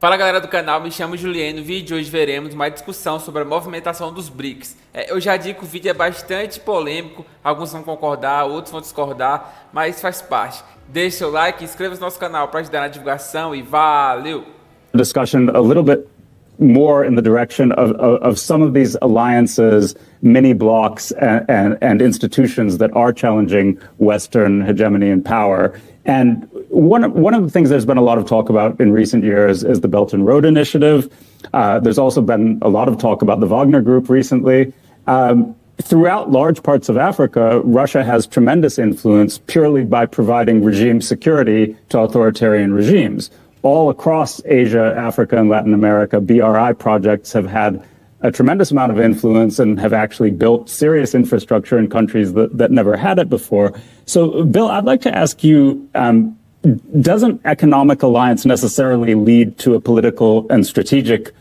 Fala galera do canal, me chamo Juliano. No vídeo de hoje veremos mais discussão sobre a movimentação dos Brics. Eu já digo que o vídeo é bastante polêmico, alguns vão concordar, outros vão discordar, mas faz parte. Deixe seu like e inscreva-se no nosso canal para ajudar na divulgação e valeu! Discussion a little bit more in the direction of some of these alliances, mini blocs, and institutions that are challenging Western hegemony and power. And one of the things there's been a lot of talk about in recent years is the Belt and Road Initiative. There's also been a lot of talk about the Wagner Group recently. Throughout large parts of Africa, Russia has tremendous influence purely by providing regime security to authoritarian regimes. All across Asia, Africa, and Latin America, BRI projects have had a tremendous amount of influence and have actually built serious infrastructure in countries that never had it before. So, Bill, I'd like to ask you, doesn't economic alliance necessarily lead to a political and strategic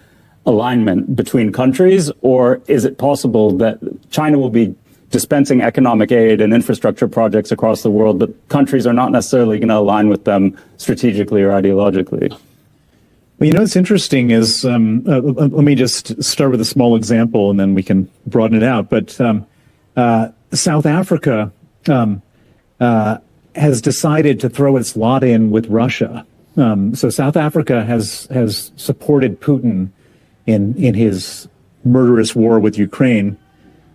alignment between countries, or is it possible that China will be dispensing economic aid and infrastructure projects across the world, but countries are not necessarily going to align with them strategically or ideologically? Well, you know, what's interesting is, let me just start with a small example and then we can broaden it out. But South Africa has decided to throw its lot in with Russia. So South Africa has supported Putin in his murderous war with Ukraine.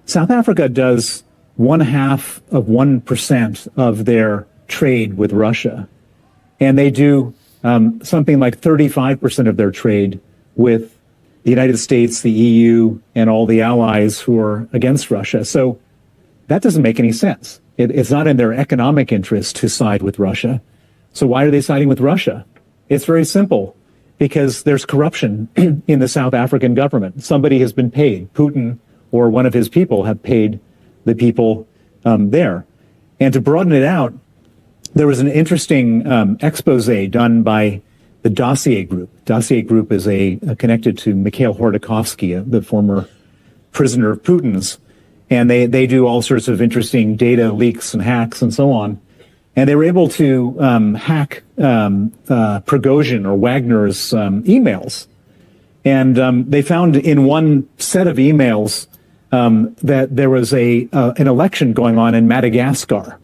South Africa does 0.5% of their trade with Russia. And they do something like 35% of their trade with the United States, the EU, and all the allies who are against Russia. So that doesn't make any sense. It's not in their economic interest to side with Russia. So why are they siding with Russia? It's very simple. Because there's corruption in the South African government. Somebody has been paid. Putin or one of his people have paid the people there. And to broaden it out, there was an interesting expose done by the Dossier Group. Dossier Group is connected to Mikhail Khodorkovsky, the former prisoner of Putin's. And they do all sorts of interesting data leaks and hacks and so on. And they were able to hack Prigozhin or Wagner's emails. And they found in one set of emails that there was an election going on in Madagascar.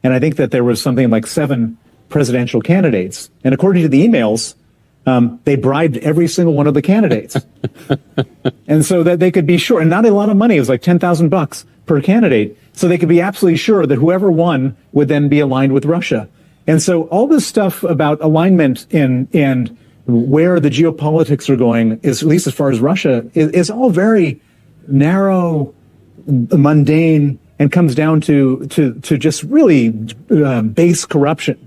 And I think that there was something like 7 presidential candidates. And according to the emails, they bribed every single one of the candidates. And so that they could be sure, and not a lot of money, it was like $10,000 per candidate. So they could be absolutely sure that whoever won would then be aligned with Russia. And so all this stuff about alignment and where the geopolitics are going, is, at least as far as Russia, is all very narrow, mundane, and comes down to just really base corruption.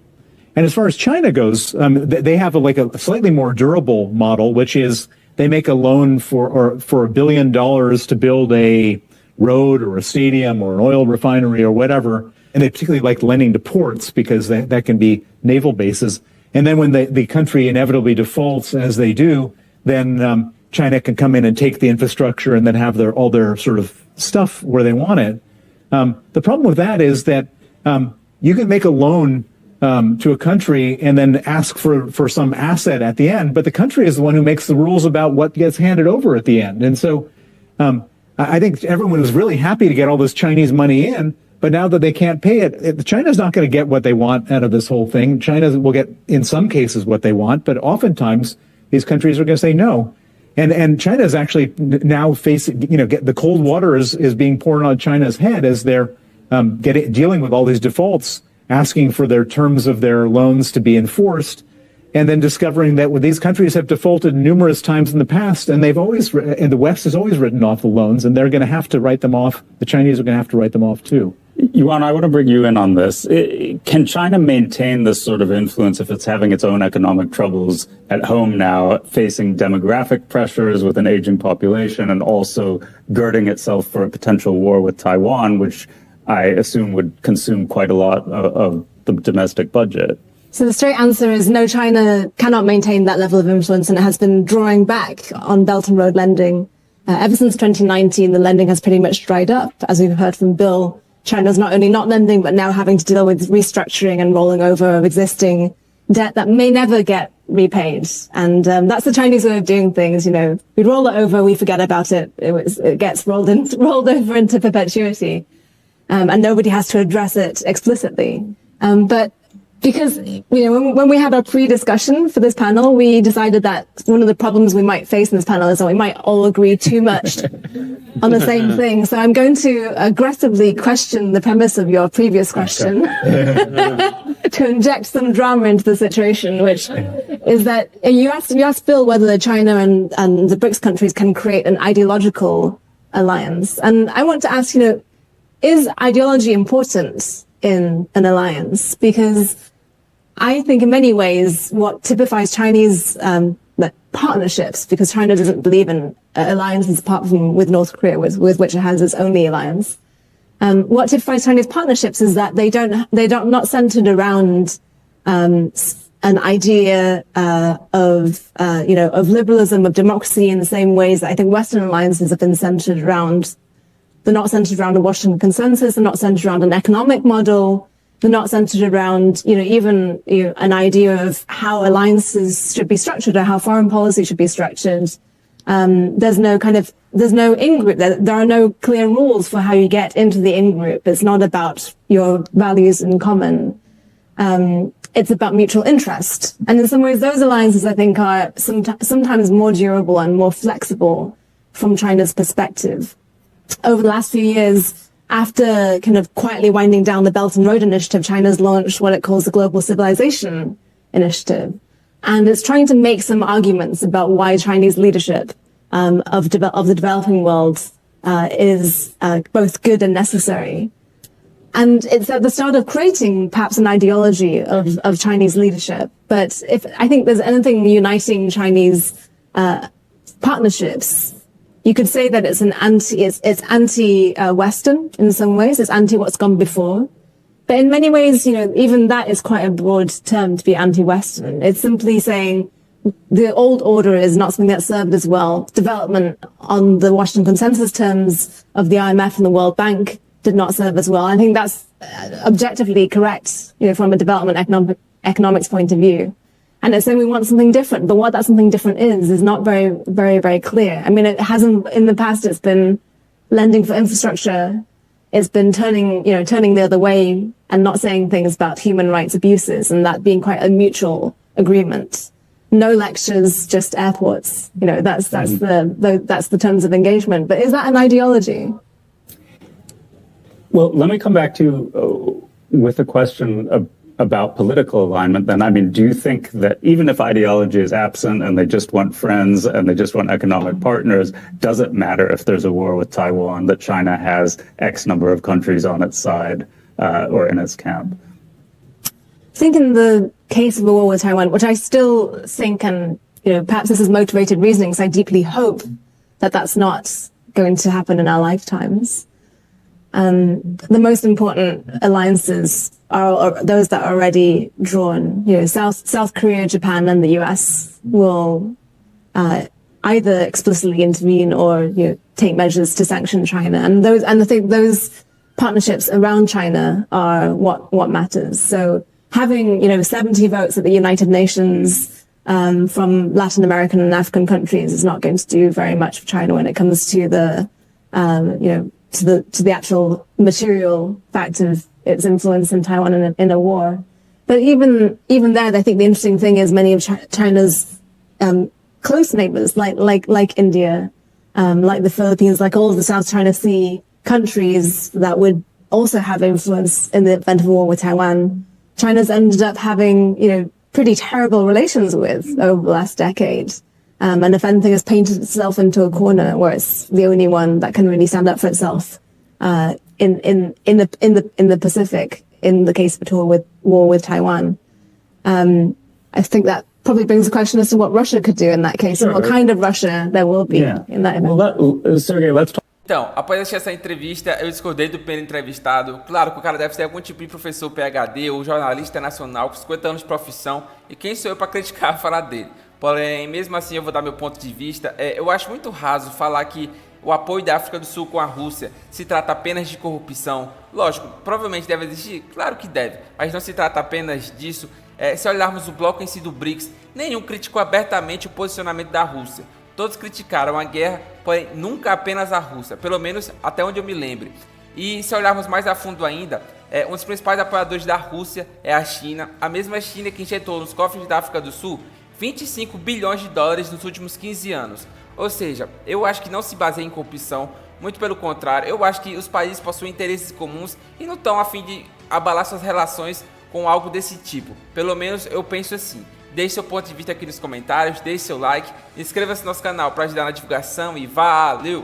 And as far as China goes, they have a slightly more durable model, which is they make a loan for $1 billion to build a road or a stadium or an oil refinery or whatever. And they particularly like lending to ports because that can be naval bases. And then when the country inevitably defaults, as they do, then China can come in and take the infrastructure and then have all their sort of stuff where they want it. The problem with that is that you can make a loan to a country and then ask for some asset at the end, but the country is the one who makes the rules about what gets handed over at the end. And so I think everyone was really happy to get all this Chinese money in, but now that they can't pay it, China's not going to get what they want out of this whole thing. China will get, in some cases, what they want, but oftentimes these countries are going to say no. And China is actually now facing, the cold water is being poured on China's head as they're dealing with all these defaults, asking for their terms of their loans to be enforced, and then discovering that these countries have defaulted numerous times in the past, and and the West has always written off the loans, and they're going to have to write them off. The Chinese are going to have to write them off too. Yuan, I want to bring you in on this. Can China maintain this sort of influence if it's having its own economic troubles at home now, facing demographic pressures with an aging population and also girding itself for a potential war with Taiwan, which I assume would consume quite a lot of the domestic budget? So the straight answer is no, China cannot maintain that level of influence, and it has been drawing back on Belt and Road lending. Ever since 2019, the lending has pretty much dried up. As we've heard from Bill, China's not only not lending, but now having to deal with restructuring and rolling over of existing debt that may never get repaid. And that's the Chinese way of doing things. You know, we roll it over, we forget about it. It gets rolled over into perpetuity. And nobody has to address it explicitly. But because, you know, when we had our pre-discussion for this panel, we decided that one of the problems we might face in this panel is that we might all agree too much on the same thing. So I'm going to aggressively question the premise of your previous question to inject some drama into the situation, which is that you asked Bill whether China and the Brics countries can create an ideological alliance. And I want to ask, you know, is ideology important in an alliance? Because I think in many ways what typifies Chinese partnerships, because China doesn't believe in alliances apart from with North Korea, with which it has its only alliance. What typifies Chinese partnerships is that they're not centered around an idea of liberalism, of democracy in the same ways that I think Western alliances have been centered around. They're not centered around a Washington consensus. They're not centered around an economic model. They're not centered around, even an idea of how alliances should be structured or how foreign policy should be structured. There's no in-group. There are no clear rules for how you get into the in-group. It's not about your values in common. It's about mutual interest. And in some ways, those alliances, I think, are sometimes more durable and more flexible from China's perspective. Over the last few years, after kind of quietly winding down the Belt and Road Initiative, China's launched what it calls the Global Civilization Initiative. And it's trying to make some arguments about why Chinese leadership of the developing world is both good and necessary. And it's at the start of creating perhaps an ideology of Chinese leadership. But if I think there's anything uniting Chinese partnerships, you could say that it's anti-Western in some ways. It's anti what's gone before. But in many ways, even that is quite a broad term to be anti-Western. It's simply saying the old order is not something that served as well. Development on the Washington consensus terms of the IMF and the World Bank did not serve as well. I think that's objectively correct, from a development economics point of view. And it's saying we want something different, but what that something different is not very, very, very clear. I mean, it hasn't, in the past, it's been lending for infrastructure. It's been turning the other way and not saying things about human rights abuses, and that being quite a mutual agreement. No lectures, just airports. That's the terms of engagement. But is that an ideology? Well, let me come back to with a question about political alignment. Then, I mean, do you think that even if ideology is absent and they just want friends and they just want economic partners, does it matter if there's a war with Taiwan that China has X number of countries on its side or in its camp? I think in the case of a war with Taiwan, which I still think, and perhaps this is motivated reasoning, because I deeply hope that that's not going to happen in our lifetimes. The most important alliances are those that are already drawn. South Korea, Japan, and the US will either explicitly intervene or take measures to sanction China. And I think those partnerships around China are what matters. So having 70 votes at the United Nations from Latin American and African countries is not going to do very much for China when it comes to the to the actual material fact of its influence in Taiwan in a war. But even there, I think the interesting thing is many of China's close neighbors, like India, like the Philippines, like all of the South China Sea countries that would also have influence in the event of a war with Taiwan, China's ended up having, pretty terrible relations with over the last decade. And if anything, has painted itself into a corner where it's the only one that can really stand up for itself in the Pacific. In the case of a war with Taiwan, I think that probably brings the question as to what Russia could do in that case, and what kind of Russia there will be in that event. Well, Sergey, let's talk. Então, após assistir essa entrevista, eu discordei do primeiro entrevistado. Claro que o cara deve ser algum tipo de professor PhD ou jornalista internacional com 50 anos de profissão, e quem sou eu para criticar a fala dele? Porém, mesmo assim, eu vou dar meu ponto de vista. Eu acho muito raso falar que o apoio da África do Sul com a Rússia se trata apenas de corrupção. Lógico, provavelmente deve existir, claro que deve, mas não se trata apenas disso. Se olharmos o bloco em si do Brics, nenhum criticou abertamente o posicionamento da Rússia. Todos criticaram a guerra, porém nunca apenas a Rússia, pelo menos até onde eu me lembre. E se olharmos mais a fundo ainda, um dos principais apoiadores da Rússia é a China, a mesma China que injetou nos cofres da África do Sul 25 bilhões de dólares nos últimos 15 anos. Ou seja, eu acho que não se baseia em corrupção, muito pelo contrário, eu acho que os países possuem interesses comuns e não estão a fim de abalar suas relações com algo desse tipo. Pelo menos eu penso assim. Deixe seu ponto de vista aqui nos comentários, deixe seu like, inscreva-se no nosso canal para ajudar na divulgação e valeu!